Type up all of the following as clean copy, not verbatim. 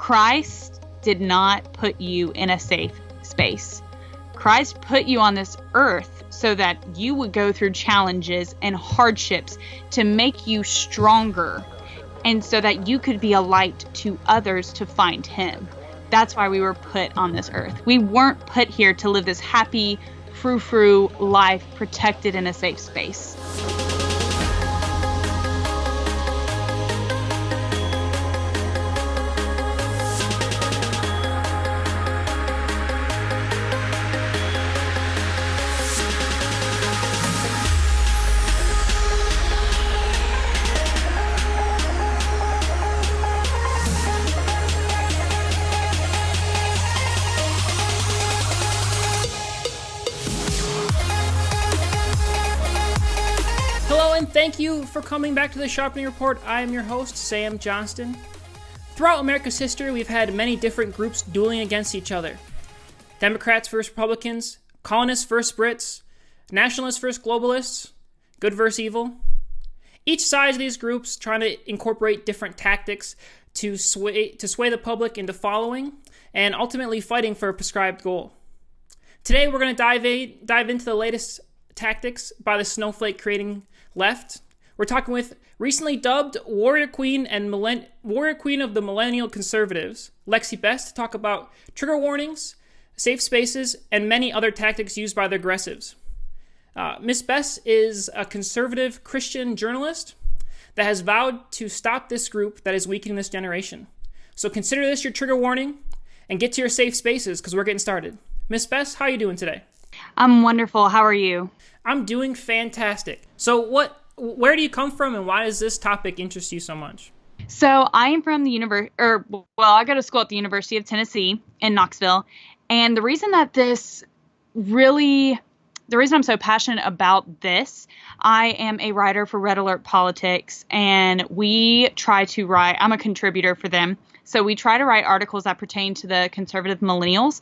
Christ did not put you in a safe space. Christ put you on this earth so that you would go through challenges and hardships to make you stronger, and so that you could be a light to others to find him. That's why we were put on this earth. We weren't put here to live this happy, frou-frou life protected in a safe space. Thank you for coming back to the Sharpening Report. I am your host, Sam Johnston. Throughout America's history, we've had many different groups dueling against each other. Democrats versus Republicans, colonists versus Brits, nationalists versus globalists, good versus evil. Each side of these groups trying to incorporate different tactics to sway the public into following and ultimately fighting for a prescribed goal. Today, we're going to dive into the latest tactics by the Snowflake creating left. We're talking with recently dubbed Warrior Queen of the Millennial Conservatives, Lexie Bess, to talk about trigger warnings, safe spaces, and many other tactics used by the Regressives. Ms. Bess is a conservative Christian journalist that has vowed to stop this group that is weakening this generation. So consider this your trigger warning and get to your safe spaces because we're getting started. Ms. Bess, how are you doing today? I'm wonderful. How are you? I'm doing fantastic. So where do you come from and why does this topic interest you so much? So I am from I go to school at the University of Tennessee in Knoxville. And the reason I'm so passionate about this, I am a writer for Red Alert Politics, and I'm a contributor for them. So we try to write articles that pertain to the conservative millennials,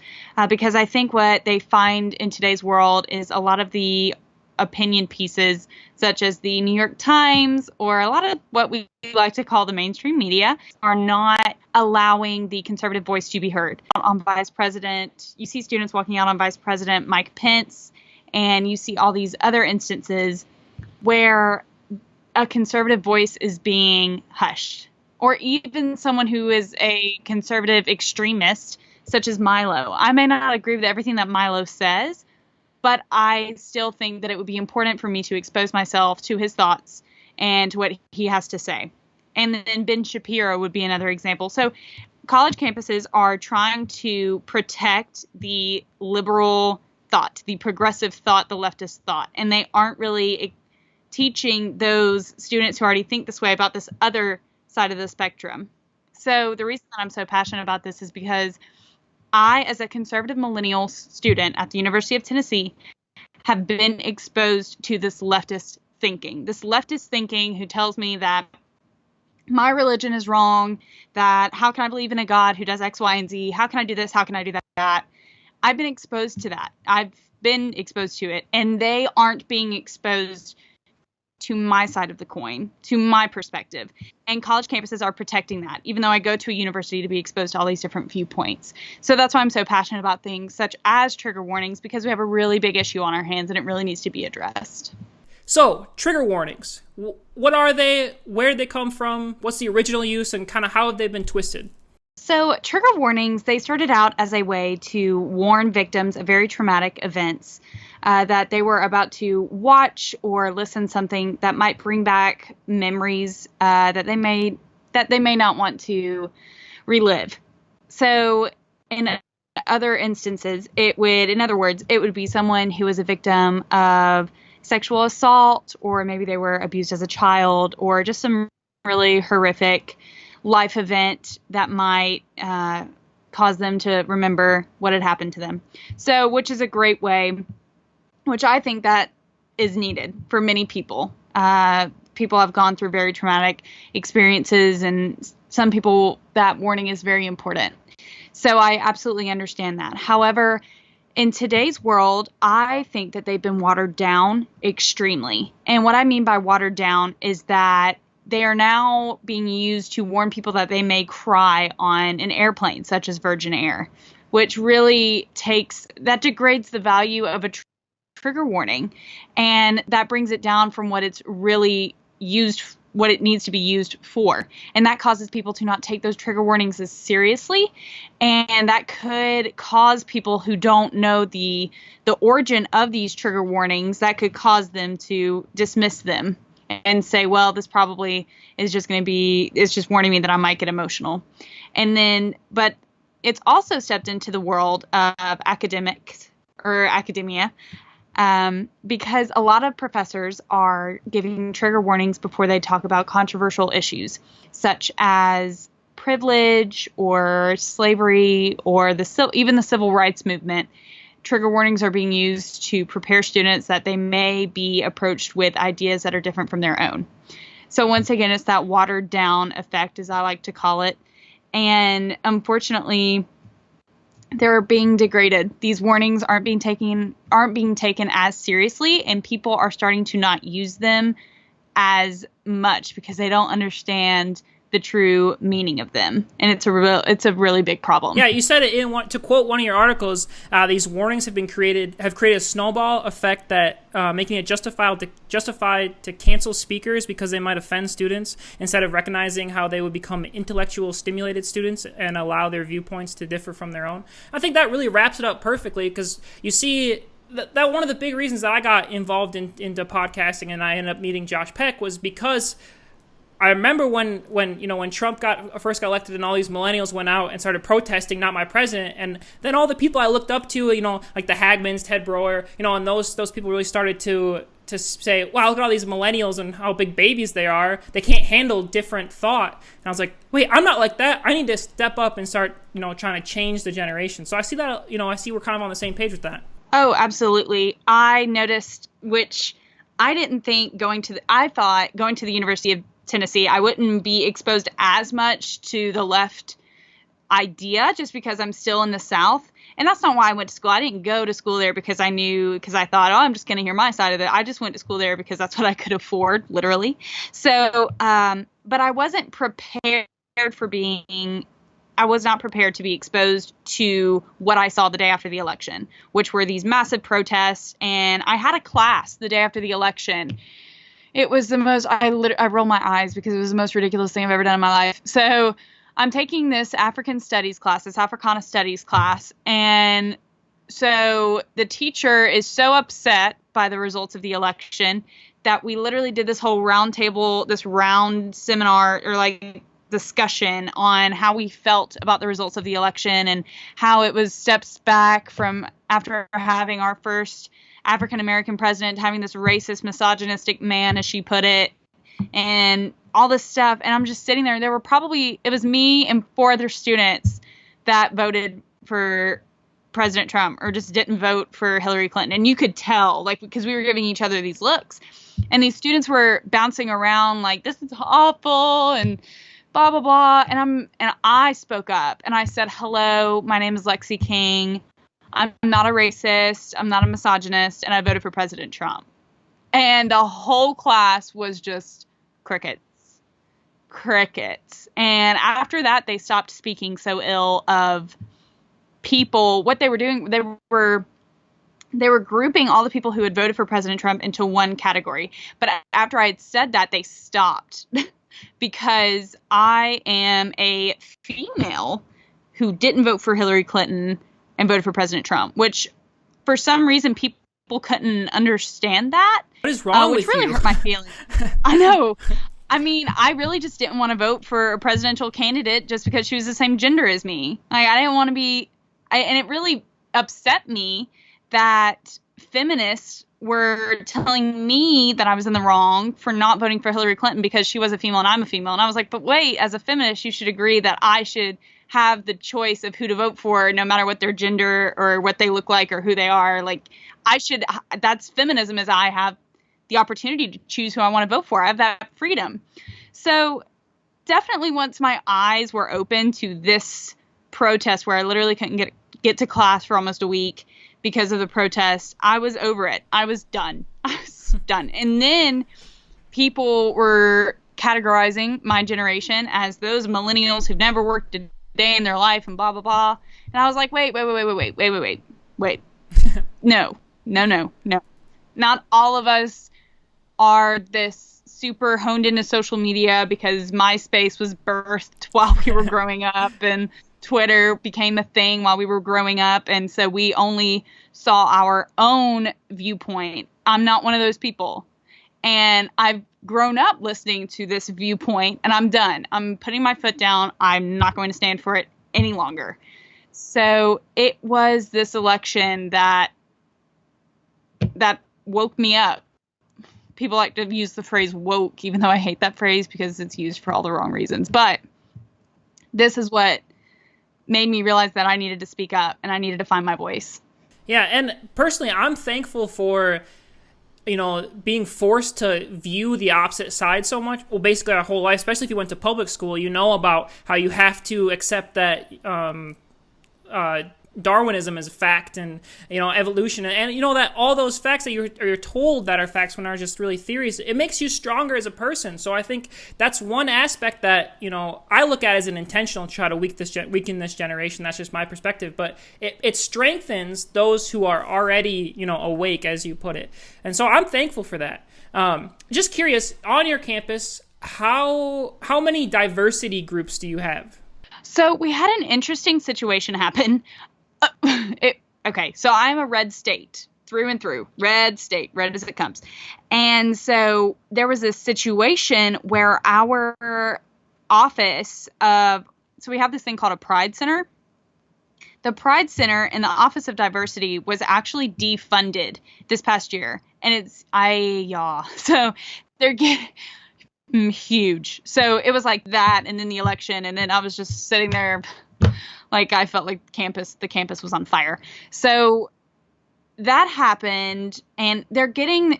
because I think what they find in today's world is a lot of the opinion pieces, such as the New York Times or a lot of what we like to call the mainstream media, are not allowing the conservative voice to be heard. On Vice President, you see students walking out on Vice President Mike Pence, and you see all these other instances where a conservative voice is being hushed. Or even someone who is a conservative extremist, such as Milo. I may not agree with everything that Milo says, but I still think that it would be important for me to expose myself to his thoughts and to what he has to say. And then Ben Shapiro would be another example. So college campuses are trying to protect the liberal thought, the progressive thought, the leftist thought. And they aren't really teaching those students who already think this way about this other side of the spectrum. So the reason that I'm so passionate about this is because I, as a conservative millennial student at the University of Tennessee, have been exposed to this leftist thinking who tells me that my religion is wrong, that how can I believe in a God who does X, Y, and Z? How can I do this? How can I do that? I've been exposed to that. I've been exposed to it, and they aren't being exposed to my side of the coin, to my perspective. And college campuses are protecting that, even though I go to a university to be exposed to all these different viewpoints. So that's why I'm so passionate about things such as trigger warnings, because we have a really big issue on our hands and it really needs to be addressed. So, trigger warnings. What are they? Where did they come from? What's the original use, and kind of how have they been twisted? So trigger warnings, they started out as a way to warn victims of very traumatic events that they were about to watch or listen something that might bring back memories that they may not want to relive. So in other instances, it would be someone who was a victim of sexual assault, or maybe they were abused as a child, or just some really horrific life event that might cause them to remember what had happened to them. So, which is a great way, which I think that is needed for many people. People have gone through very traumatic experiences, and some people, that warning is very important. So I absolutely understand that. However, in today's world, I think that they've been watered down extremely. And what I mean by watered down is that they are now being used to warn people that they may cry on an airplane, such as Virgin Air, which really degrades the value of a trigger warning, and that brings it down from what it's really used, what it needs to be used for. And that causes people to not take those trigger warnings as seriously. And that could cause people who don't know the origin of these trigger warnings, that could cause them to dismiss them and say, well, this probably is just it's just warning me that I might get emotional. But it's also stepped into the world of academia, because a lot of professors are giving trigger warnings before they talk about controversial issues, such as privilege or slavery or even the civil rights movement. Trigger warnings are being used to prepare students that they may be approached with ideas that are different from their own. So once again, it's that watered down effect, as I like to call it. And unfortunately, they're being degraded. These warnings aren't being taken as seriously, and people are starting to not use them as much because they don't understand the true meaning of them, and it's a really big problem. Yeah, you said it. To quote one of your articles, these warnings have created a snowball effect that making it justified to cancel speakers because they might offend students, instead of recognizing how they would become intellectual stimulated students and allow their viewpoints to differ from their own. I think that really wraps it up perfectly, because you see that one of the big reasons that I got involved into podcasting and I ended up meeting Josh Peck was because I remember when Trump first got elected and all these millennials went out and started protesting, "Not my president," and then all the people I looked up to, like the Hagmans, Ted Broer, and those people really started to say, "Wow, look at all these millennials and how big babies they are. They can't handle different thought." And I was like, "Wait, I'm not like that. I need to step up and start, trying to change the generation." So I see that, I see we're kind of on the same page with that. Oh, absolutely. I noticed, which I didn't think I thought going to the University of Tennessee, I wouldn't be exposed as much to the left idea just because I'm still in the South. And that's not why I went to school. I didn't go to school there because I thought, I'm just going to hear my side of it. I just went to school there because that's what I could afford, literally. So, but I wasn't prepared I was not prepared to be exposed to what I saw the day after the election, which were these massive protests. And I had a class the day after the election. It was the most, I rolled my eyes because it was the most ridiculous thing I've ever done in my life. So I'm taking this Africana studies class. And so the teacher is so upset by the results of the election that we literally did this whole round seminar or like discussion on how we felt about the results of the election and how it was steps back from after having our first African-American president, having this racist, misogynistic man, as she put it, and all this stuff. And I'm just sitting there. It was me and 4 other students that voted for President Trump or just didn't vote for Hillary Clinton. And you could tell, because we were giving each other these looks. And these students were bouncing around like, this is awful, and blah, blah, blah. And I spoke up and I said, hello, my name is Lexie King. I'm not a racist. I'm not a misogynist. And I voted for President Trump. And the whole class was just crickets. And after that, they stopped speaking so ill of people. What they were doing, they were grouping all the people who had voted for President Trump into one category. But after I had said that, they stopped because I am a female who didn't vote for Hillary Clinton and voted for President Trump, which for some reason people couldn't understand that. What is wrong with you? Which really hurt my feelings. I know. I mean, I really just didn't want to vote for a presidential candidate just because she was the same gender as me. I didn't want to be, and it really upset me that feminists were telling me that I was in the wrong for not voting for Hillary Clinton because she was a female and I'm a female. And I was like, but wait, as a feminist, you should agree that I should have the choice of who to vote for, no matter what their gender or what they look like or who they are. That's feminism, is I have the opportunity to choose who I want to vote for. I have that freedom. So definitely once my eyes were open to this protest where I literally couldn't get to class for almost a week because of the protest, I was over it. I was done. And then people were categorizing my generation as those millennials who've never worked a day in their life and blah, blah, blah. And I was like, wait. No. Not all of us are this super honed into social media because MySpace was birthed while we were growing up and Twitter became a thing while we were growing up. And so we only saw our own viewpoint. I'm not one of those people. And I've grown up listening to this viewpoint, and I'm done. I'm putting my foot down. I'm not going to stand for it any longer. So it was this election that woke me up. People like to use the phrase woke, even though I hate that phrase because it's used for all the wrong reasons. But this is what made me realize that I needed to speak up and I needed to find my voice. Yeah, and personally, I'm thankful for being forced to view the opposite side so much. Well, basically our whole life, especially if you went to public school, about how you have to accept that Darwinism is a fact and, evolution and that all those facts that you're told that are facts when are just really theories, it makes you stronger as a person. So I think that's one aspect that, I look at as an intentional to try to weaken this generation. That's just my perspective, but it strengthens those who are already, awake, as you put it. And so I'm thankful for that. Just curious, on your campus, how many diversity groups do you have? So we had an interesting situation happen. Okay, so I'm a red state through and through. Red state, red as it comes. And so there was a situation where our office so we have this thing called a Pride Center. The Pride Center and the Office of Diversity was actually defunded this past year. And so they're getting huge. So it was like that and then the election. And then I was just sitting there like I felt like the campus was on fire. So that happened and they're gaining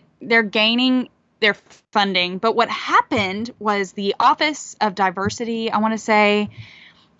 their funding. But what happened was the Office of Diversity, I want to say,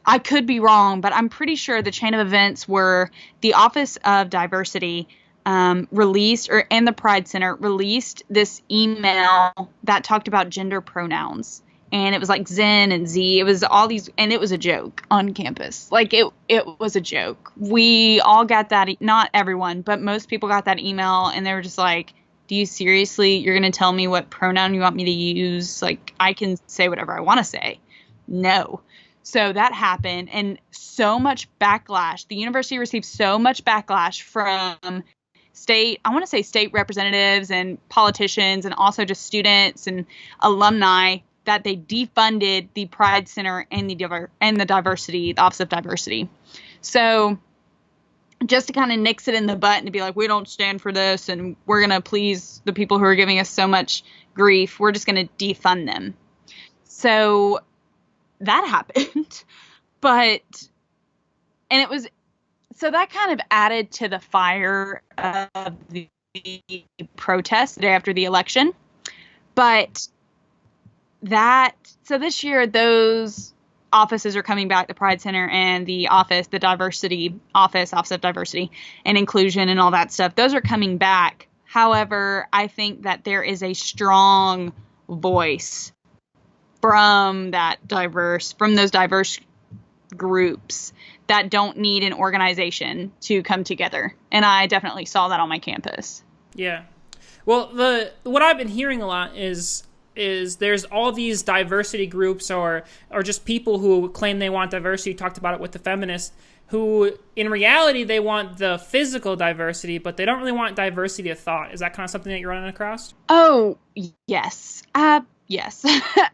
I could be wrong, but I'm pretty sure the chain of events were the Office of Diversity released, and the Pride Center released this email that talked about gender pronouns. And it was like Zen and Z. It was all these, and it was a joke on campus. Like it was a joke. We all got that, not everyone, but most people got that email and they were just like, do you seriously, you're going to tell me what pronoun you want me to use? Like I can say whatever I want to say. No. So that happened and so much backlash. The university received so much backlash from state representatives and politicians and also just students and alumni that they defunded the Pride Center and the Office of Diversity. So just to kind of nix it in the butt and to be like, we don't stand for this and we're going to please the people who are giving us so much grief, we're just going to defund them. So that happened. So that kind of added to the fire of the protest the day after the election. But so this year, those offices are coming back, the Pride Center and the Diversity Office of Diversity and Inclusion and all that stuff. Those are coming back. However, I think that there is a strong voice from those diverse groups that don't need an organization to come together. And I definitely saw that on my campus. Yeah. Well, what I've been hearing a lot is there's all these diversity groups or just people who claim they want diversity. You talked about it with the feminists, who in reality they want the physical diversity, but they don't really want diversity of thought. Is that kind of something that you're running across? Oh, yes. Yes,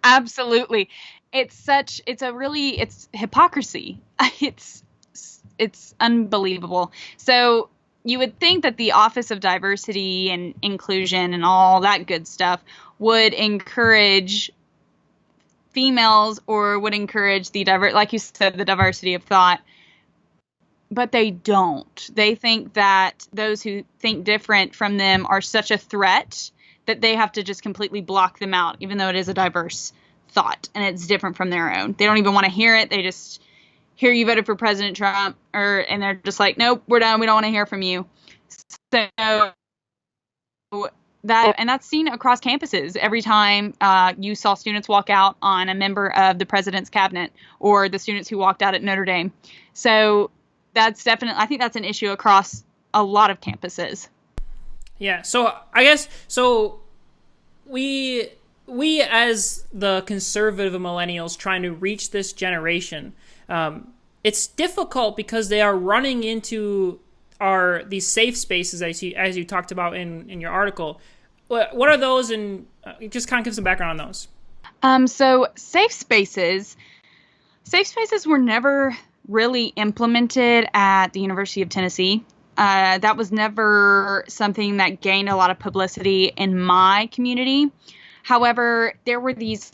absolutely. It's hypocrisy. It's unbelievable. So you would think that the Office of Diversity and Inclusion and all that good stuff would encourage females or would encourage like you said, the diversity of thought. But they don't. They think that those who think different from them are such a threat that they have to just completely block them out, even though it is a diverse thought and it's different from their own. They don't even want to hear it. They just hear you voted for President Trump and they're just like, nope, we're done. We don't want to hear from you. So that's seen across campuses. Every time you saw students walk out on a member of the president's cabinet, or the students who walked out at Notre Dame. So that's definitely, I think that's an issue across a lot of campuses. Yeah. So I guess, so we as the conservative millennials trying to reach this generation, it's difficult because they are running into these safe spaces, as you talked about in your article. What are those, and just kind of give some background on those? So safe spaces were never really implemented at the University of Tennessee. That was never something that gained a lot of publicity in my community. However, there were these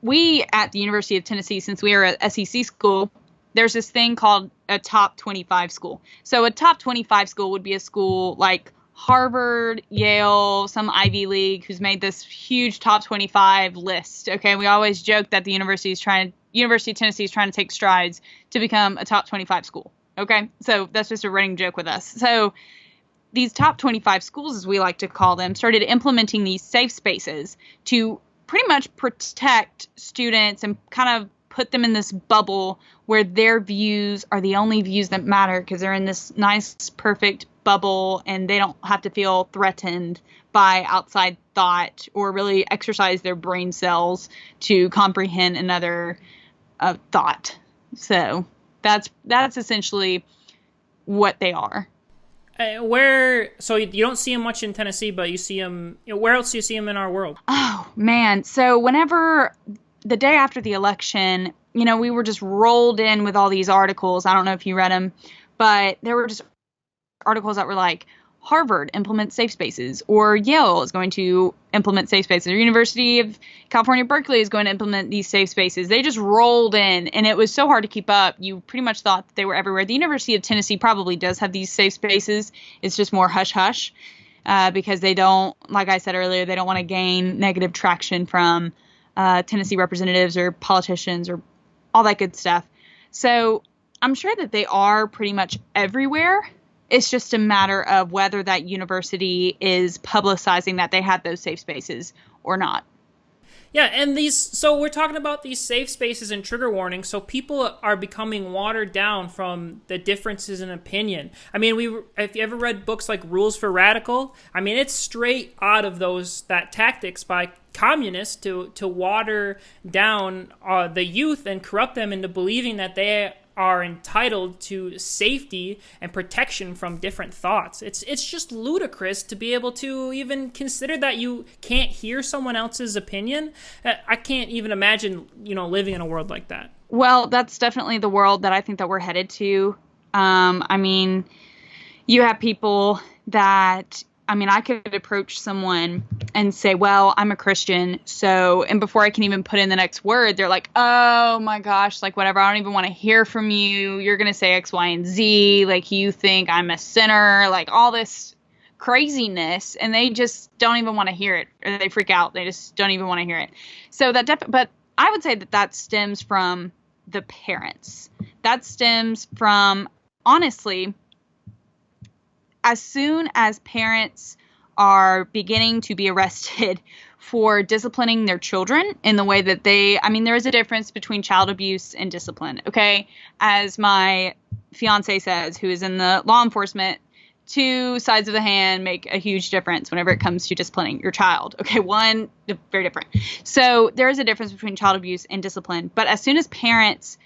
we at the University of Tennessee, since we are a SEC school, there's this thing called a top 25 school. So a top 25 school would be a school like Harvard, Yale, some Ivy League, who's made this huge top 25 list. Okay, we always joke that the University of Tennessee is trying to take strides to become a top 25 school. Okay, so that's just a running joke with us. So these top 25 schools, as we like to call them, started implementing these safe spaces to pretty much protect students and kind of put them in this bubble where their views are the only views that matter, because they're in this nice, perfect bubble and they don't have to feel threatened by outside thought or really exercise their brain cells to comprehend another thought. So that's essentially what they are. So you don't see them much in Tennessee, but you see them, where else do you see them in our world? Oh, man. So whenever the day after the election, we were just rolled in with all these articles. I don't know if you read them, but there were just articles that were like, Harvard implements safe spaces, or Yale is going to implement safe spaces, or University of California, Berkeley is going to implement these safe spaces. They just rolled in, and it was so hard to keep up. You pretty much thought that they were everywhere. The University of Tennessee probably does have these safe spaces. It's just more hush-hush because they don't, like I said earlier, they don't want to gain negative traction from Tennessee representatives or politicians or all that good stuff. So I'm sure that they are pretty much everywhere. It's just a matter of whether that university is publicizing that they have those safe spaces or not. Yeah, and so we're talking about these safe spaces and trigger warnings, so people are becoming watered down from the differences in opinion. I mean, if you ever read books like Rules for Radical, I mean, it's straight out of that tactics by communists to water down the youth and corrupt them into believing that they are entitled to safety and protection from different thoughts. It's just ludicrous to be able to even consider that you can't hear someone else's opinion. I can't even imagine, living in a world like that. Well, that's definitely the world that I think that we're headed to. I mean, you have people that, I could approach someone and say, well, I'm a Christian, and before I can even put in the next word, they're like, oh my gosh, like whatever, I don't even want to hear from you. You're going to say X, Y, and Z. Like, you think I'm a sinner, like all this craziness, and they just don't even want to hear it, or they freak out. They just don't even want to hear it. So but I would say that stems from the parents. That stems from, honestly, as soon as parents are beginning to be arrested for disciplining their children in the way that there is a difference between child abuse and discipline, okay? As my fiance says, who is in the law enforcement, two sides of the hand make a huge difference whenever it comes to disciplining your child, okay? One, very different. So there is a difference between child abuse and discipline, but as soon as parents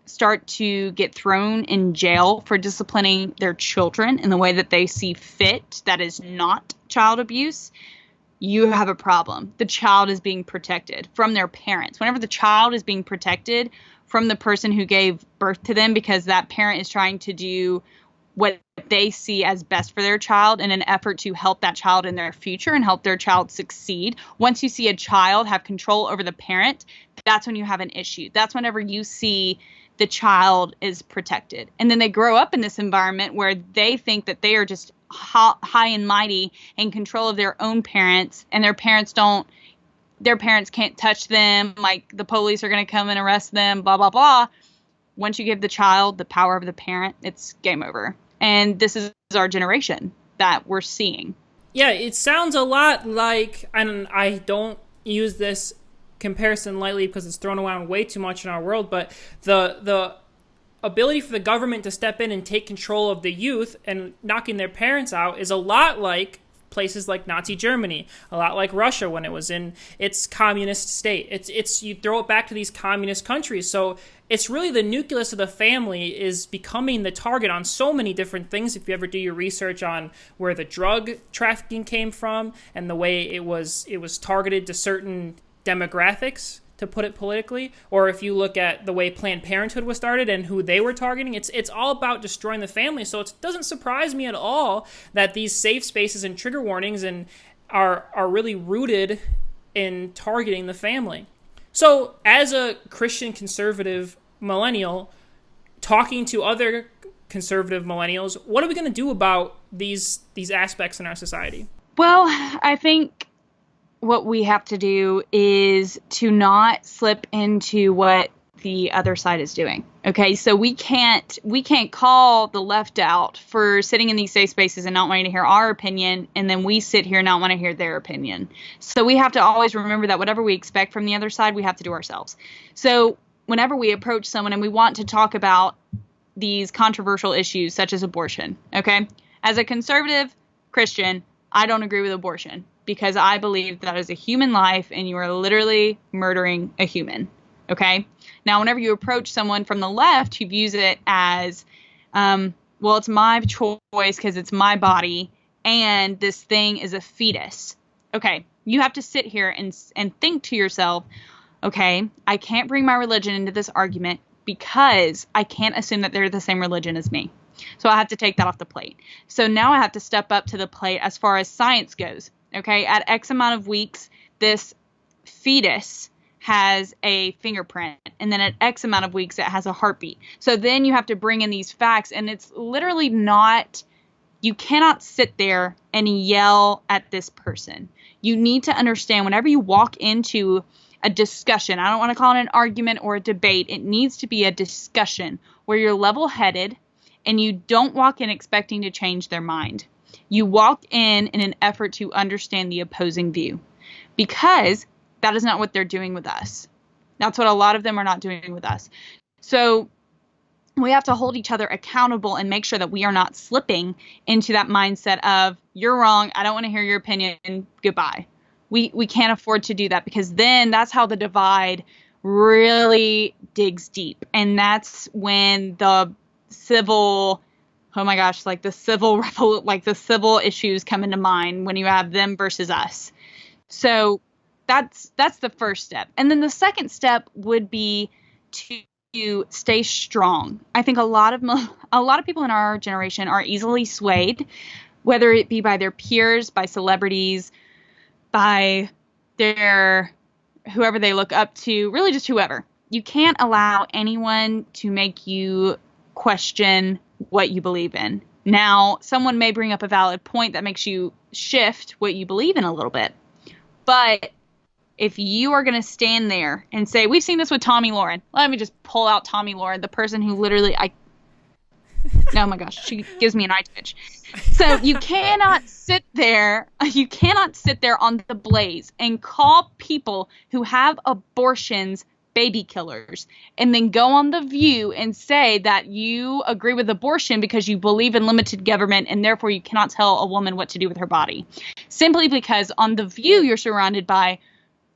start to get thrown in jail for disciplining their children in the way that they see fit, that is not child abuse, you have a problem. The child is being protected from their parents. Whenever the child is being protected from the person who gave birth to them, because that parent is trying to do what they see as best for their child in an effort to help that child in their future and help their child succeed. Once you see a child have control over the parent, that's when you have an issue. That's whenever you see the child is protected. And then they grow up in this environment where they think that they are just high and mighty in control of their own parents, and their parents can't touch them, like the police are going to come and arrest them, blah, blah, blah. Once you give the child the power of the parent, it's game over. And this is our generation that we're seeing. Yeah, it sounds a lot like, and I don't use this comparison lightly because it's thrown around way too much in our world, but the ability for the government to step in and take control of the youth and knocking their parents out is a lot like places like Nazi Germany, a lot like Russia when it was in its communist state. It's you throw it back to these communist countries. So it's really the nucleus of the family is becoming the target on so many different things. If you ever do your research on where the drug trafficking came from and the way it was targeted to certain demographics, to put it politically, or if you look at the way Planned Parenthood was started and who they were targeting, it's all about destroying the family. So it doesn't surprise me at all that these safe spaces and trigger warnings are really rooted in targeting the family. So as a Christian conservative millennial talking to other conservative millennials, what are we going to do about these aspects in our society? Well, I think what we have to do is to not slip into what the other side is doing. Okay, so we can't call the left out for sitting in these safe spaces and not wanting to hear our opinion, and then we sit here and not want to hear their opinion. So we have to always remember that whatever we expect from the other side, we have to do ourselves. So whenever we approach someone and we want to talk about these controversial issues such as abortion, okay, as a conservative Christian, I don't agree with abortion, because I believe that is a human life and you are literally murdering a human, okay? Now, whenever you approach someone from the left who views it as, well, it's my choice because it's my body and this thing is a fetus, okay, you have to sit here and think to yourself, okay, I can't bring my religion into this argument because I can't assume that they're the same religion as me. So I have to take that off the plate. So now I have to step up to the plate as far as science goes. Okay, at X amount of weeks, this fetus has a fingerprint, and then at X amount of weeks, it has a heartbeat. So then you have to bring in these facts, and it's literally not, you cannot sit there and yell at this person. You need to understand whenever you walk into a discussion, I don't want to call it an argument or a debate, it needs to be a discussion where you're level-headed and you don't walk in expecting to change their mind. You walk in an effort to understand the opposing view, because that is not what they're doing with us. That's what a lot of them are not doing with us. So we have to hold each other accountable and make sure that we are not slipping into that mindset of, you're wrong, I don't want to hear your opinion, goodbye. We can't afford to do that, because then that's how the divide really digs deep. And that's when the civil, oh my gosh, like the civil issues come into mind when you have them versus us. So that's the first step. And then the second step would be to stay strong. I think a lot of people in our generation are easily swayed, whether it be by their peers, by celebrities, by their whoever they look up to, really just whoever. You can't allow anyone to make you question what you believe in. Now, someone may bring up a valid point that makes you shift what you believe in a little bit. But if you are going to stand there and say, we've seen this with Tomi Lahren. Let me just pull out Tomi Lahren, the person who literally, oh my gosh, she gives me an eye twitch. So you cannot sit there on the blaze and call people who have abortions baby killers, and then go on The View and say that you agree with abortion because you believe in limited government and therefore you cannot tell a woman what to do with her body. Simply because on The View you're surrounded by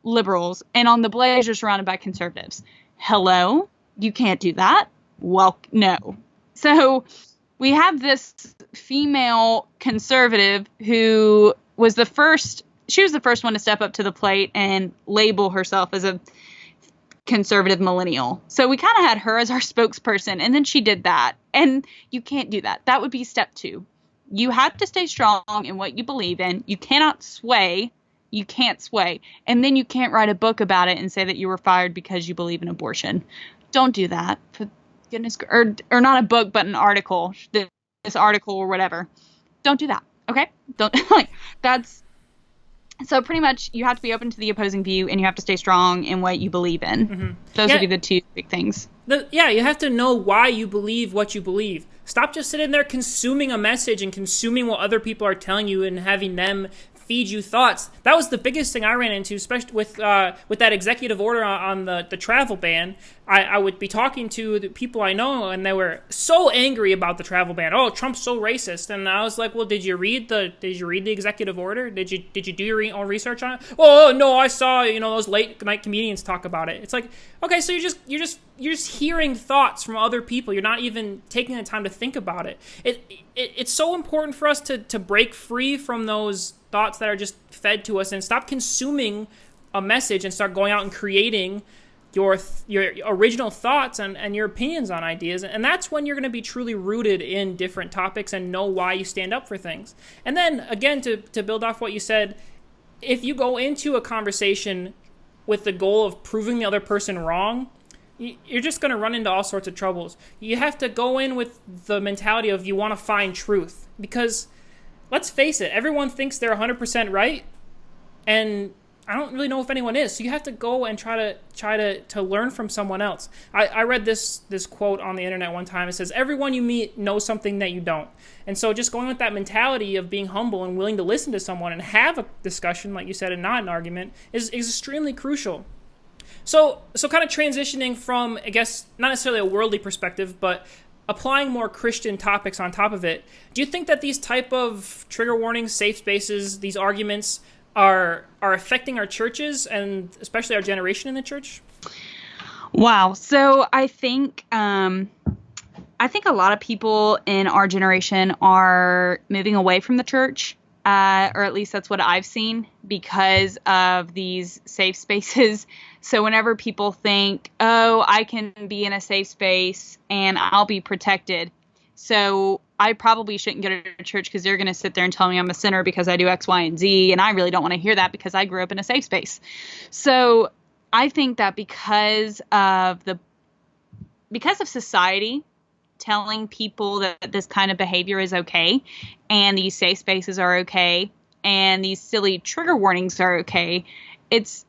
liberals and on The Blaze you're surrounded by conservatives. Hello? You can't do that? Well, no. So we have this female conservative who was the first one to step up to the plate and label herself as a conservative millennial. So we kind of had her as our spokesperson, and then she did that. And you can't do that. That would be step 2. You have to stay strong in what you believe in. You cannot sway. You can't sway. And then you can't write a book about it and say that you were fired because you believe in abortion. Don't do that. For goodness, or not a book, but an article. This article or whatever. Don't do that. Okay? Don't that's. So pretty much you have to be open to the opposing view and you have to stay strong in what you believe in. Mm-hmm. Those would be the 2 big things. You have to know why you believe what you believe. Stop just sitting there consuming a message and consuming what other people are telling you and having them feed you thoughts. That was the biggest thing I ran into, especially with that executive order on the travel ban. I would be talking to the people I know, and they were so angry about the travel ban. Oh, Trump's so racist. And I was like, well, did you read the executive order? Did you do your own research on it? Oh no, I saw those late night comedians talk about it. It's like, okay, so you're just hearing thoughts from other people. You're not even taking the time to think about it. It's so important for us to break free from those thoughts that are just fed to us and stop consuming a message and start going out and creating your original thoughts and your opinions on ideas. And that's when you're going to be truly rooted in different topics and know why you stand up for things. And then again, to build off what you said, if you go into a conversation with the goal of proving the other person wrong, you're just going to run into all sorts of troubles. You have to go in with the mentality of you want to find truth, because let's face it, everyone thinks they're 100% right, and I don't really know if anyone is. So you have to go and try to learn from someone else. I read this quote on the internet one time. It says, everyone you meet knows something that you don't. And so just going with that mentality of being humble and willing to listen to someone and have a discussion, like you said, and not an argument, is extremely crucial. So kind of transitioning from, I guess, not necessarily a worldly perspective, but applying more Christian topics on top of it, do you think that these type of trigger warnings, safe spaces, these arguments are affecting our churches and especially our generation in the church? Wow. So I think a lot of people in our generation are moving away from the church, or at least that's what I've seen, because of these safe spaces. So whenever people think, oh, I can be in a safe space and I'll be protected, so I probably shouldn't go to church because they're going to sit there and tell me I'm a sinner because I do X, Y, and Z, and I really don't want to hear that because I grew up in a safe space. So I think that because of society telling people that this kind of behavior is okay, and these safe spaces are okay, and these silly trigger warnings are okay, it's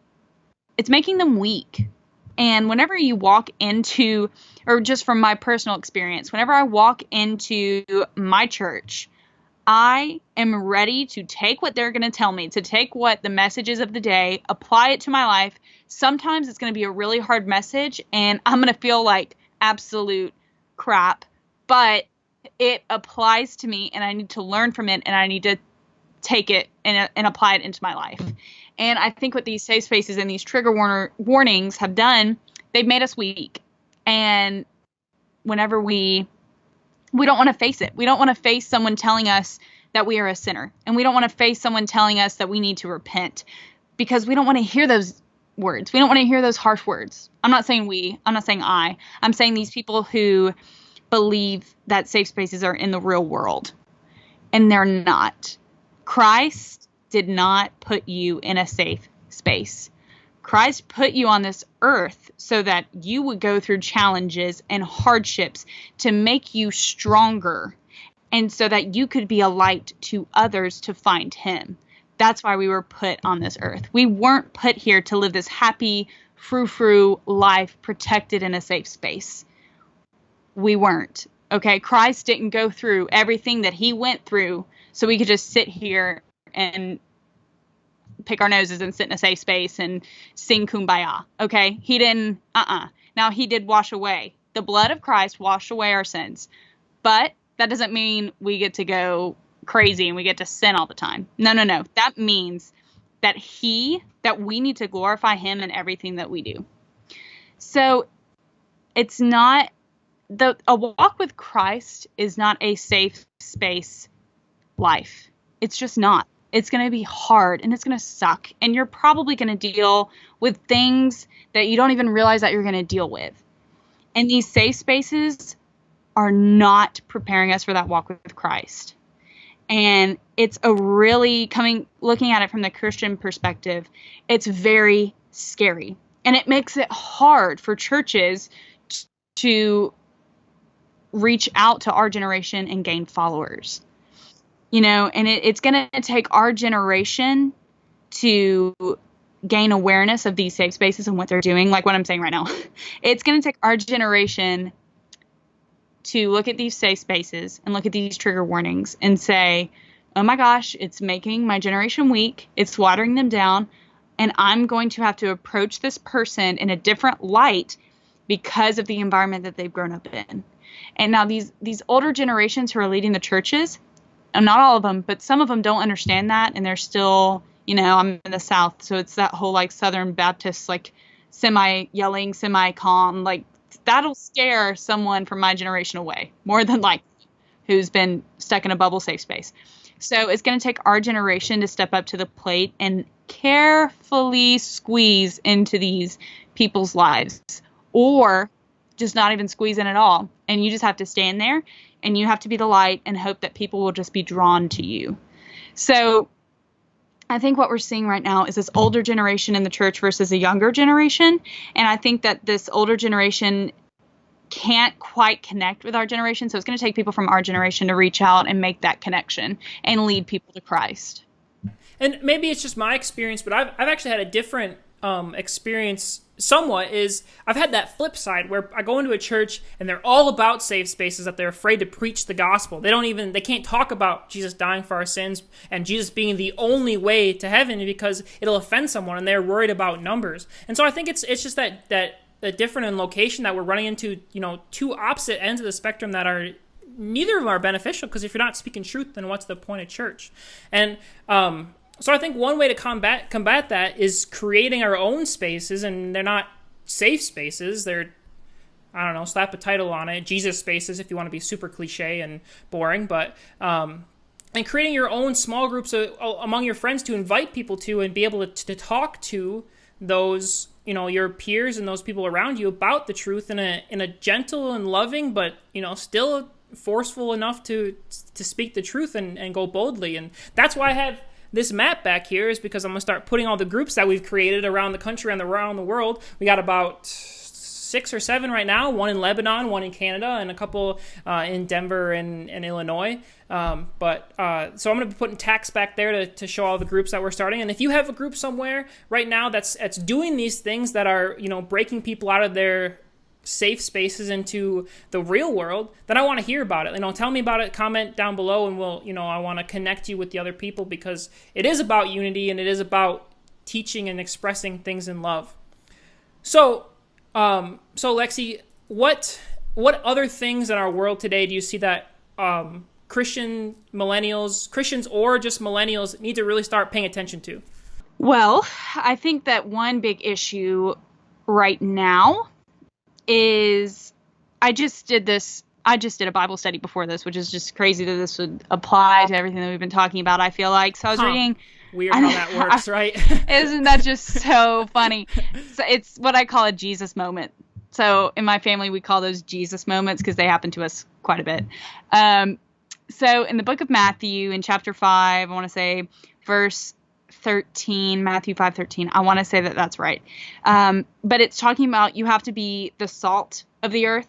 making them weak. And whenever you walk into, or just from my personal experience, whenever I walk into my church, I am ready to take what they're going to tell me, to take what the messages of the day, apply it to my life. Sometimes it's going to be a really hard message and I'm going to feel like absolute crap, but it applies to me and I need to learn from it and I need to take it and apply it into my life. And I think what these safe spaces and these trigger warnings have done, they've made us weak. And whenever we don't want to face it. We don't want to face someone telling us that we are a sinner. And we don't want to face someone telling us that we need to repent, because we don't want to hear those words. We don't want to hear those harsh words. I'm not saying we. I'm not saying I. I'm saying these people who believe that safe spaces are in the real world. And they're not. Christ did not put you in a safe space. Christ put you on this earth so that you would go through challenges and hardships to make you stronger, and so that you could be a light to others to find him. That's why we were put on this earth. We weren't put here to live this happy, frou-frou life protected in a safe space. We weren't. Okay? Christ didn't go through everything that he went through so we could just sit here and pick our noses and sit in a safe space and sing Kumbaya. Okay? He didn't, Now he did wash away. The blood of Christ washed away our sins. But that doesn't mean we get to go crazy and we get to sin all the time. No. That means that we need to glorify him in everything that we do. So it's not, a walk with Christ is not a safe space life. It's just not. It's going to be hard and it's going to suck. And you're probably going to deal with things that you don't even realize that you're going to deal with. And these safe spaces are not preparing us for that walk with Christ. And it's looking at it from the Christian perspective, it's very scary. And it makes it hard for churches to reach out to our generation and gain followers. And it's going to take our generation to gain awareness of these safe spaces and what they're doing, like what I'm saying right now. It's going to take our generation to look at these safe spaces and look at these trigger warnings and say, oh my gosh, it's making my generation weak. It's watering them down. And I'm going to have to approach this person in a different light because of the environment that they've grown up in. And now these older generations who are leading the churches, and not all of them, but some of them don't understand that. And they're still, I'm in the South. So it's that whole like Southern Baptist, like semi-yelling, semi-calm, like that'll scare someone from my generation away more than like who's been stuck in a bubble safe space. So it's going to take our generation to step up to the plate and carefully squeeze into these people's lives, or just not even squeeze in at all. And you just have to stand there and you have to be the light and hope that people will just be drawn to you. So I think what we're seeing right now is this older generation in the church versus a younger generation. And I think that this older generation can't quite connect with our generation. So it's going to take people from our generation to reach out and make that connection and lead people to Christ. And maybe it's just my experience, but I've actually had a different experience somewhat. Is I've had that flip side where I go into a church and they're all about safe spaces, that they're afraid to preach the gospel. They can't talk about Jesus dying for our sins and Jesus being the only way to heaven because it'll offend someone, and they're worried about numbers. And so I think it's just that different in location that we're running into, two opposite ends of the spectrum that are neither of them are beneficial, because if you're not speaking truth, then what's the point of church? And so I think one way to combat that is creating our own spaces, and they're not safe spaces. They're, slap a title on it, Jesus spaces, if you want to be super cliche and boring, but and creating your own small groups among your friends to invite people to and be able to talk to those, your peers and those people around you about the truth in a gentle and loving, but still forceful enough to speak the truth and go boldly. And that's why I have this map back here, is because I'm going to start putting all the groups that we've created around the country and around the world. We got about 6 or 7 right now, one in Lebanon, one in Canada, and a couple in Denver and Illinois. So I'm going to be putting tags back there to show all the groups that we're starting. And if you have a group somewhere right now that's doing these things that are, breaking people out of their safe spaces into the real world, then I want to hear about it. Tell me about it, comment down below, and we'll, I want to connect you with the other people, because it is about unity and it is about teaching and expressing things in love. So Lexie, what other things in our world today do you see that Christians or just millennials need to really start paying attention to? Well, I think that one big issue right now is I just did a Bible study before this, which is just crazy that this would apply to everything that we've been talking about, I feel like. So I was reading. Weird how that works, right? Isn't that just so funny? So it's what I call a Jesus moment. So in my family, we call those Jesus moments because they happen to us quite a bit. So in the book of Matthew, in chapter 5, I want to say verse 13, Matthew 5:13. I want to say that that's right. But it's talking about you have to be the salt of the earth.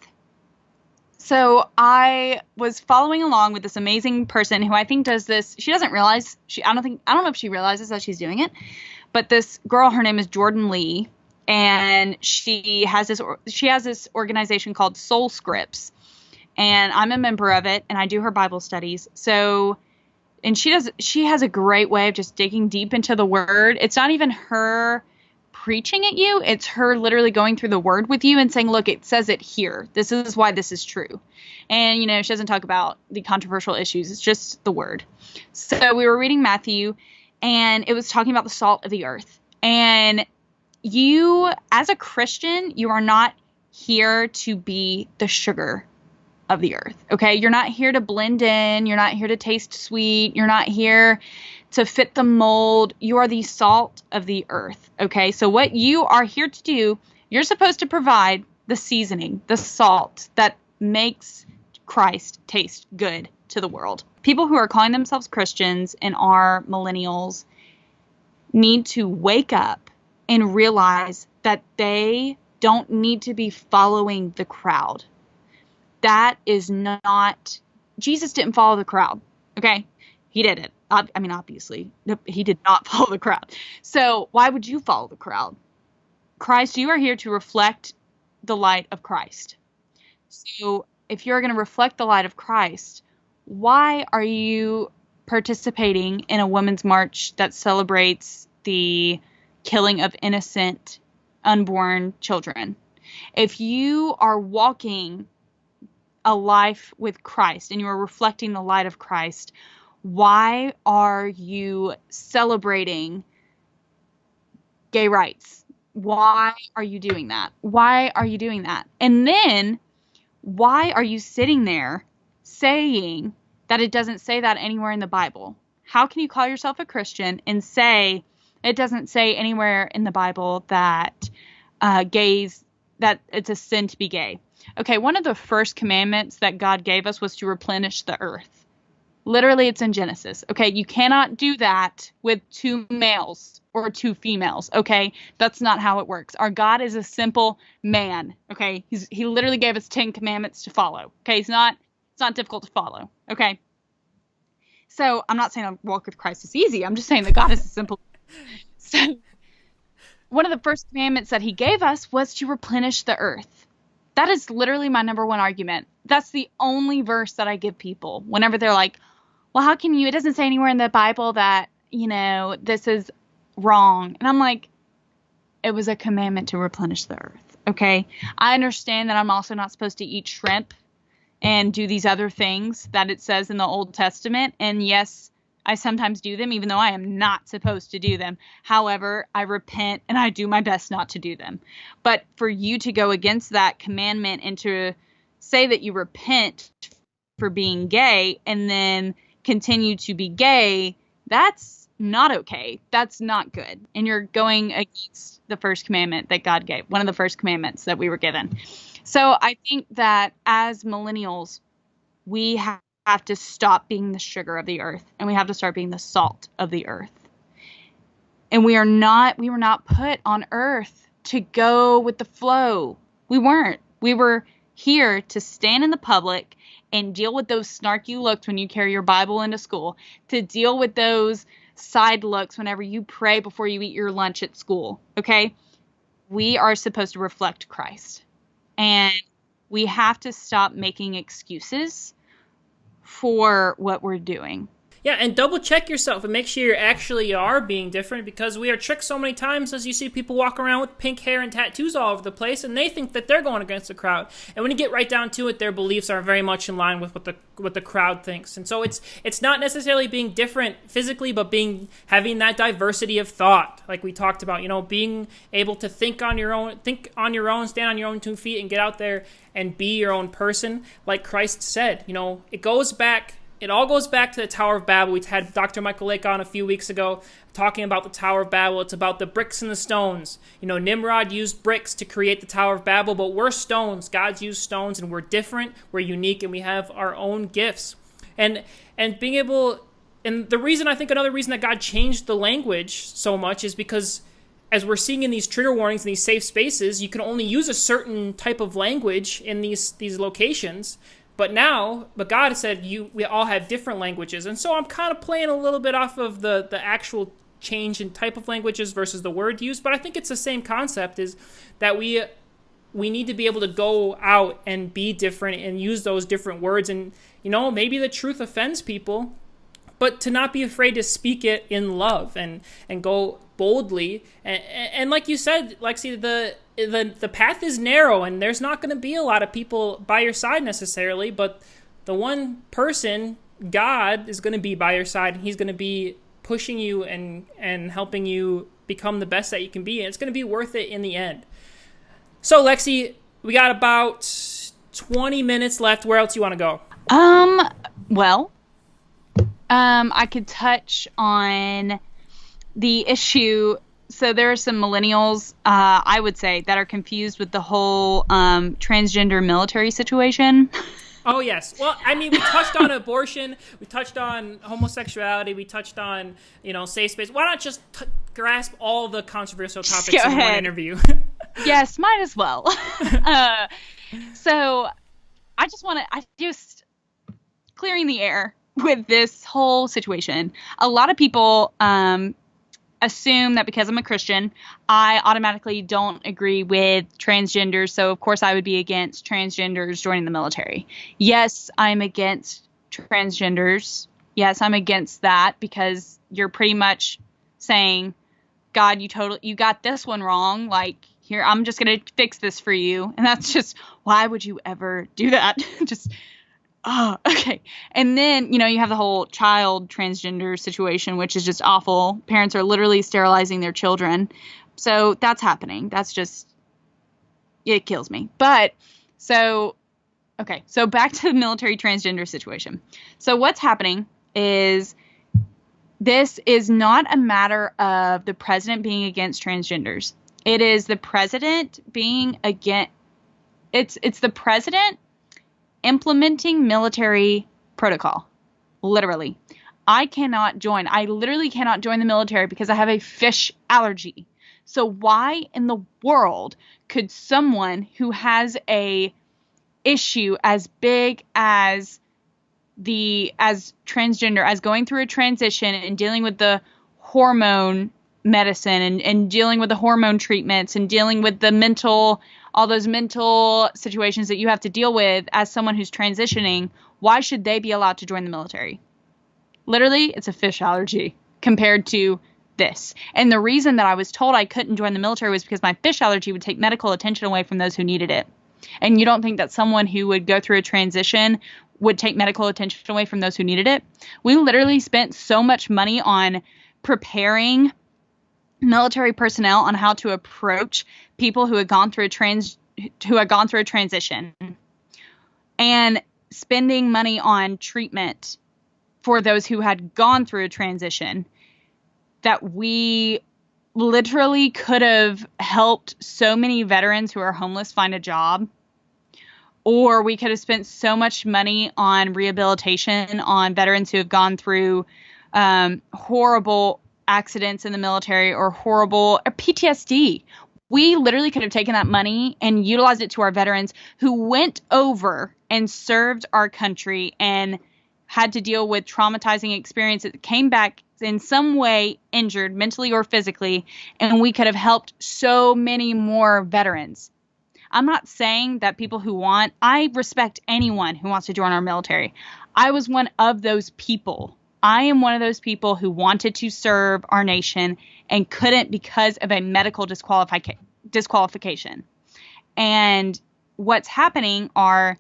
So I was following along with this amazing person who I think does this. She doesn't realize I don't know if she realizes that she's doing it, but this girl, her name is Jordan Lee, and she has this organization called Soul Scripts, and I'm a member of it, and I do her Bible studies. So, and she has a great way of just digging deep into the word. It's not even her preaching at you. It's her literally going through the word with you and saying, look, it says it here. This is why this is true. And, she doesn't talk about the controversial issues. It's just the word. So we were reading Matthew, and it was talking about the salt of the earth. And you, as a Christian, you are not here to be the sugar of the earth. Okay. You're not here to blend in. You're not here to taste sweet. You're not here to fit the mold. You are the salt of the earth. Okay. So what you are here to do, you're supposed to provide the seasoning, the salt that makes Christ taste good to the world. People who are calling themselves Christians and are millennials need to wake up and realize that they don't need to be following the crowd. That is not, Jesus didn't follow the crowd. Okay. He did it. Obviously, he did not follow the crowd. So why would you follow the crowd? Christ, you are here to reflect the light of Christ. So if you're going to reflect the light of Christ, why are you participating in a women's march that celebrates the killing of innocent unborn children? If you are walking a life with Christ and you are reflecting the light of Christ, why are you celebrating gay rights? Why are you doing that? Why are you doing that? And then why are you sitting there saying that it doesn't say that anywhere in the Bible? How can you call yourself a Christian and say it doesn't say anywhere in the Bible that that it's a sin to be gay? Okay, one of the first commandments that God gave us was to replenish the earth. Literally, it's in Genesis. Okay, you cannot do that with 2 males or 2 females. Okay, that's not how it works. Our God is a simple man. Okay, he literally gave us 10 commandments to follow. Okay, it's not difficult to follow. Okay, so I'm not saying a walk with Christ is easy. I'm just saying that God is a simple. So one of the first commandments that he gave us was to replenish the earth. That is literally my number one argument. That's the only verse that I give people whenever they're like, well, how can you, it doesn't say anywhere in the Bible that, this is wrong. And I'm like, it was a commandment to replenish the earth. Okay. I understand that I'm also not supposed to eat shrimp and do these other things that it says in the Old Testament. And yes, I sometimes do them, even though I am not supposed to do them. However, I repent and I do my best not to do them. But for you to go against that commandment and to say that you repent for being gay and then continue to be gay, that's not okay. That's not good. And you're going against the first commandment that God gave, one of the first commandments that we were given. So I think that as millennials, we have to stop being the sugar of the earth and we have to start being the salt of the earth. And we were not put on earth to go with the flow. We weren't. We were here to stand in the public and deal with those snarky looks when you carry your Bible into school, to deal with those side looks whenever you pray before you eat your lunch at school. Okay? We are supposed to reflect Christ. And we have to stop making excuses for what we're doing. Yeah, and double check yourself and make sure you actually are being different, because we are tricked so many times as you see people walk around with pink hair and tattoos all over the place and they think that they're going against the crowd. And when you get right down to it, their beliefs are very much in line with what the crowd thinks. And so it's not necessarily being different physically, but having that diversity of thought, like we talked about, being able to think on your own, stand on your own 2 feet and get out there and be your own person. Like Christ said, it all goes back to the Tower of Babel. We had Dr. Michael Lake on a few weeks ago talking about the Tower of Babel. It's about the bricks and the stones. Nimrod used bricks to create the Tower of Babel, but we're stones. God's used stones, and we're different, we're unique, and we have our own gifts. And being able, and another reason that God changed the language so much is because as we're seeing in these trigger warnings in these safe spaces, you can only use a certain type of language in these locations. But God said we all have different languages. And so I'm kind of playing a little bit off of the actual change in type of languages versus the word used. But I think it's the same concept, is that we need to be able to go out and be different and use those different words. And, maybe the truth offends people, but to not be afraid to speak it in love and go boldly. And like you said, Lexie, the path is narrow and there's not going to be a lot of people by your side necessarily, but the one person, God, is going to be by your side, and he's going to be pushing you and helping you become the best that you can be, and it's going to be worth it in the end. So Lexie, we got about 20 minutes left. Where else you want to go? I could touch on the issue. So there are some millennials, I would say, that are confused with the whole transgender military situation. Oh, yes. Well, we touched on abortion. We touched on homosexuality. We touched on, safe space. Why not just grasp all the controversial topics in one interview? Yes, might as well. So I just clearing the air with this whole situation. A lot of people assume that because I'm a Christian, I automatically don't agree with transgenders. So, of course, I would be against transgenders joining the military. Yes, I'm against transgenders. Yes, I'm against that because you're pretty much saying, God, you got this one wrong. Like, here, I'm just going to fix this for you. And that's just, why would you ever do that? Just, oh, okay. And then, you have the whole child transgender situation, which is just awful. Parents are literally sterilizing their children. So that's happening. That's just, it kills me. But so back to the military transgender situation. So what's happening is this is not a matter of the president being against transgenders. It is the president being against, it's the president implementing military protocol. Literally. I literally cannot join the military because I have a fish allergy. So why in the world could someone who has a issue as big as transgender, as going through a transition and dealing with the hormone medicine and dealing with the hormone treatments and dealing with all those mental situations that you have to deal with as someone who's transitioning, why should they be allowed to join the military? Literally, it's a fish allergy compared to this. And the reason that I was told I couldn't join the military was because my fish allergy would take medical attention away from those who needed it. And you don't think that someone who would go through a transition would take medical attention away from those who needed it? We literally spent so much money on preparing military personnel on how to approach people who had gone through a transition, and spending money on treatment for those who had gone through a transition, that we literally could have helped so many veterans who are homeless find a job. Or we could have spent so much money on rehabilitation on veterans who have gone through horrible accidents in the military or horrible PTSD. We literally could have taken that money and utilized it to our veterans who went over and served our country and had to deal with traumatizing experiences, came back in some way injured mentally or physically, and we could have helped so many more veterans. I'm not saying that I respect anyone who wants to join our military. I was one of those people. I am one of those people who wanted to serve our nation and couldn't because of a medical disqualification. And what's happening are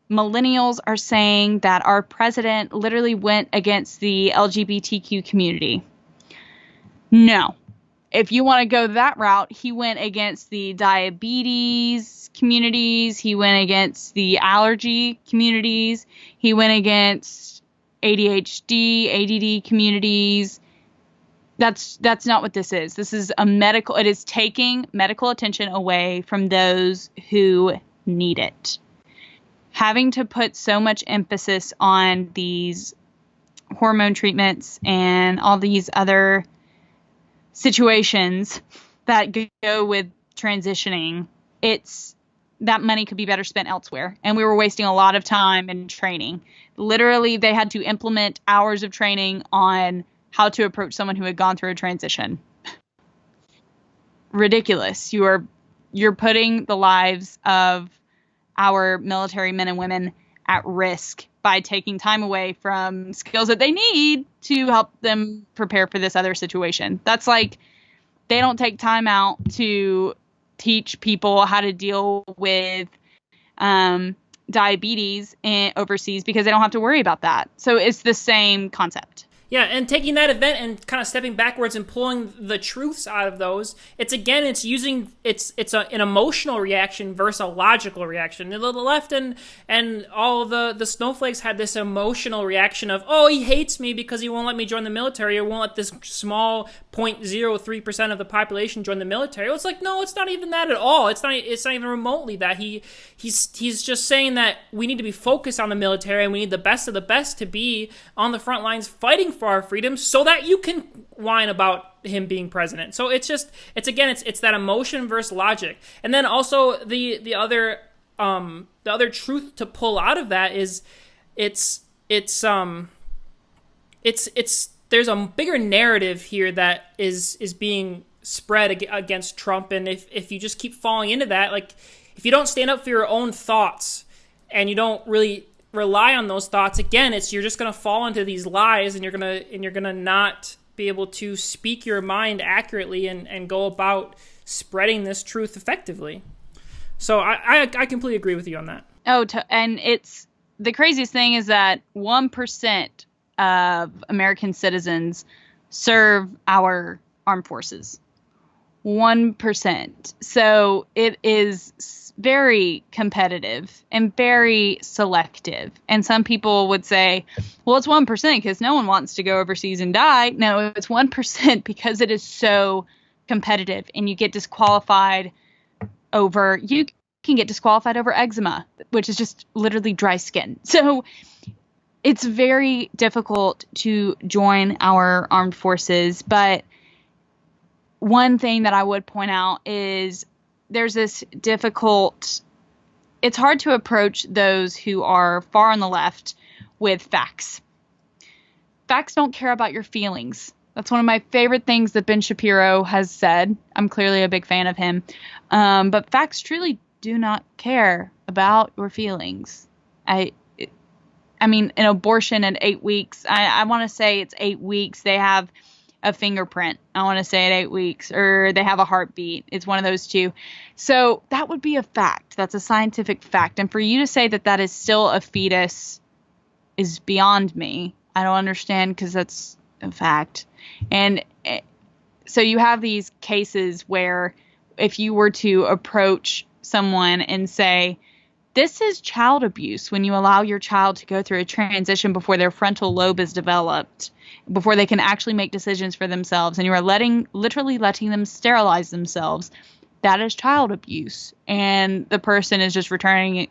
millennials are saying that our president literally went against the LGBTQ community. No. If you want to go that route, he went against the diabetes communities. He went against the allergy communities. He went against ADHD, ADD communities. That's not what this is. This is it is taking medical attention away from those who need it. Having to put so much emphasis on these hormone treatments and all these other situations that go with transitioning, that money could be better spent elsewhere. And we were wasting a lot of time in training. Literally, they had to implement hours of training on how to approach someone who had gone through a transition. Ridiculous. You're putting the lives of our military men and women at risk by taking time away from skills that they need to help them prepare for this other situation. That's like, they don't take time out to teach people how to deal with diabetes overseas because they don't have to worry about that. So it's the same concept. Yeah, and taking that event and kind of stepping backwards and pulling the truths out of those, it's an emotional reaction versus a logical reaction. The left and all the snowflakes had this emotional reaction of, oh, he hates me because he won't let me join the military or won't let this small 0.03% of the population join the military. It's like, no, it's not even that at all. It's not even remotely that. He's just saying that we need to be focused on the military and we need the best of the best to be on the front lines fighting for our freedom so that you can whine about him being president. So it's that emotion versus logic. And then also the other truth to pull out of that is it's there's a bigger narrative here that is being spread against Trump. And if you just keep falling into that, like if you don't stand up for your own thoughts and you don't really rely on those thoughts, again, you're just going to fall into these lies, and you're going to not be able to speak your mind accurately and go about spreading this truth effectively. So I completely agree with you on that. And it's the craziest thing is that 1% of American citizens serve our armed forces. 1%. So it is very competitive and very selective. And some people would say, well, it's 1% because no one wants to go overseas and die. No, it's 1% because it is so competitive, and you get disqualified you can get disqualified over eczema, which is just literally dry skin. So it's very difficult to join our armed forces. But one thing that I would point out is there's this it's hard to approach those who are far on the left with facts. Facts don't care about your feelings. That's one of my favorite things that Ben Shapiro has said. I'm clearly a big fan of him. But facts truly do not care about your feelings. I mean, an abortion at 8 weeks, I want to say it's 8 weeks. They have a fingerprint. I want to say at 8 weeks, or they have a heartbeat. It's one of those two. So that would be a fact. That's a scientific fact. And for you to say that that is still a fetus is beyond me. I don't understand, because that's a fact. And so you have these cases where if you were to approach someone and say, this is child abuse when you allow your child to go through a transition before their frontal lobe is developed, before they can actually make decisions for themselves, and you are literally letting them sterilize themselves, that is child abuse. And the person is just returning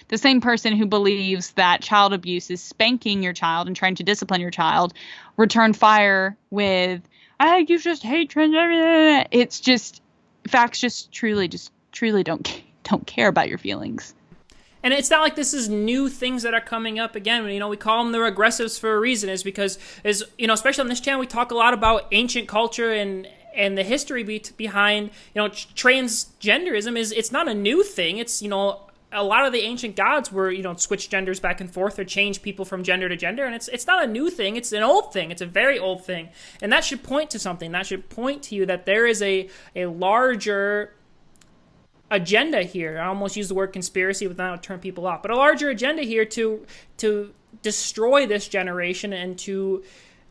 the same person who believes that child abuse is spanking your child and trying to discipline your child, return fire with, you just hate trans. It's just, facts just truly don't care about your feelings. And it's not like this is new things that are coming up again. We call them the regressives for a reason, is because, especially on this channel, we talk a lot about ancient culture and the history behind, transgenderism. It's not a new thing. It's, a lot of the ancient gods were, switch genders back and forth or change people from gender to gender. And it's not a new thing. It's an old thing. It's a very old thing. And that should point to something. That should point to you that there is a larger agenda here. I almost use the word conspiracy without turn people off, but a larger agenda here to destroy this generation and to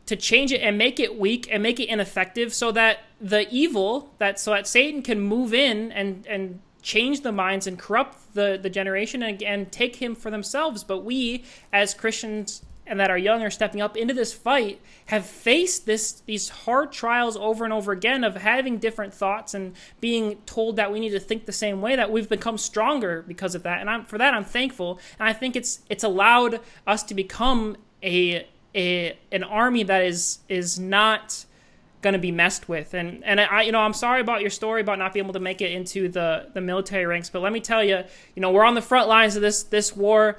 change it and make it weak and make it ineffective, so that the evil so that Satan can move in and change the minds and corrupt the generation and take him for themselves. But we, as Christians and that are young, are stepping up into this fight, have faced these hard trials over and over again of having different thoughts and being told that we need to think the same way, that we've become stronger because of that. And for that I'm thankful. And I think it's allowed us to become an army that is not going to be messed with. And I'm sorry about your story about not being able to make it into the military ranks, but let me tell you, we're on the front lines of this war.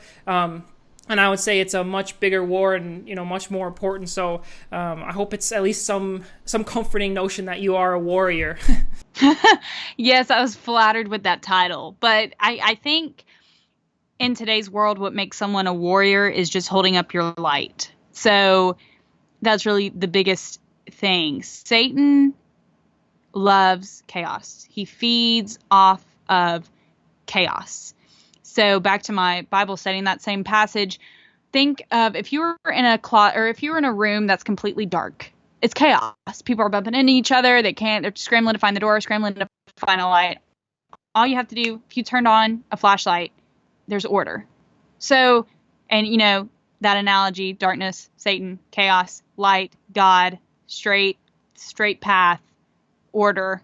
And I would say it's a much bigger war and, much more important. So I hope it's at least some comforting notion that you are a warrior. Yes, I was flattered with that title. But I think in today's world, what makes someone a warrior is just holding up your light. So that's really the biggest thing. Satan loves chaos. He feeds off of chaos. So back to my Bible study, in that same passage, think of if you were in a closet or if you were in a room that's completely dark. It's chaos. People are bumping into each other. They're scrambling to find the door, scrambling to find a light. All you have to do, if you turned on a flashlight, there's order. So, and that analogy, darkness, Satan, chaos, light, God, straight path, order.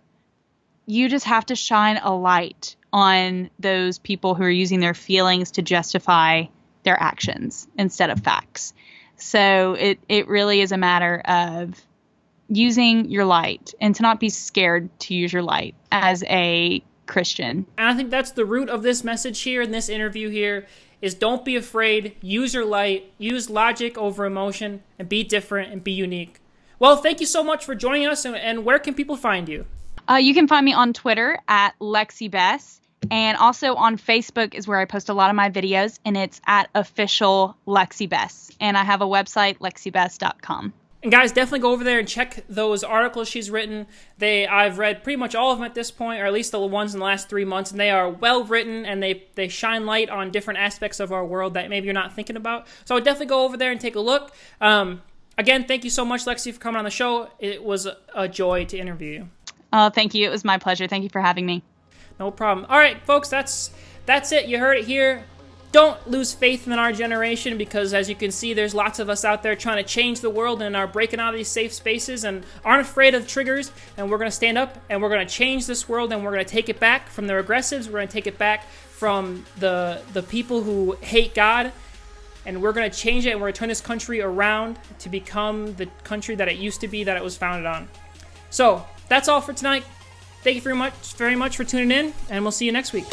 You just have to shine a light on those people who are using their feelings to justify their actions instead of facts. So it really is a matter of using your light, and to not be scared to use your light as a Christian. And I think that's the root of this message here in this interview here is don't be afraid, use your light, use logic over emotion, and be different and be unique. Well, thank you so much for joining us, and where can people find you? You can find me on Twitter at Lexie Bess, and also on Facebook is where I post a lot of my videos, and it's at official Lexie Bess. And I have a website, lexiebess.com. And guys, definitely go over there and check those articles she's written. I've read pretty much all of them at this point, or at least the ones in the last 3 months, and they are well written, and they shine light on different aspects of our world that maybe you're not thinking about. So I would definitely go over there and take a look. Again, thank you so much, Lexie, for coming on the show. It was a joy to interview you. Oh, thank you. It was my pleasure. Thank you for having me. No problem. All right, folks, that's it. You heard it here. Don't lose faith in our generation because, as you can see, there's lots of us out there trying to change the world and are breaking out of these safe spaces and aren't afraid of triggers. And we're going to stand up and we're going to change this world and we're going to take it back from the regressives. We're going to take it back from the people who hate God. And we're going to change it and we're going to turn this country around to become the country that it used to be, that it was founded on. So that's all for tonight. Thank you very much for tuning in, and we'll see you next week.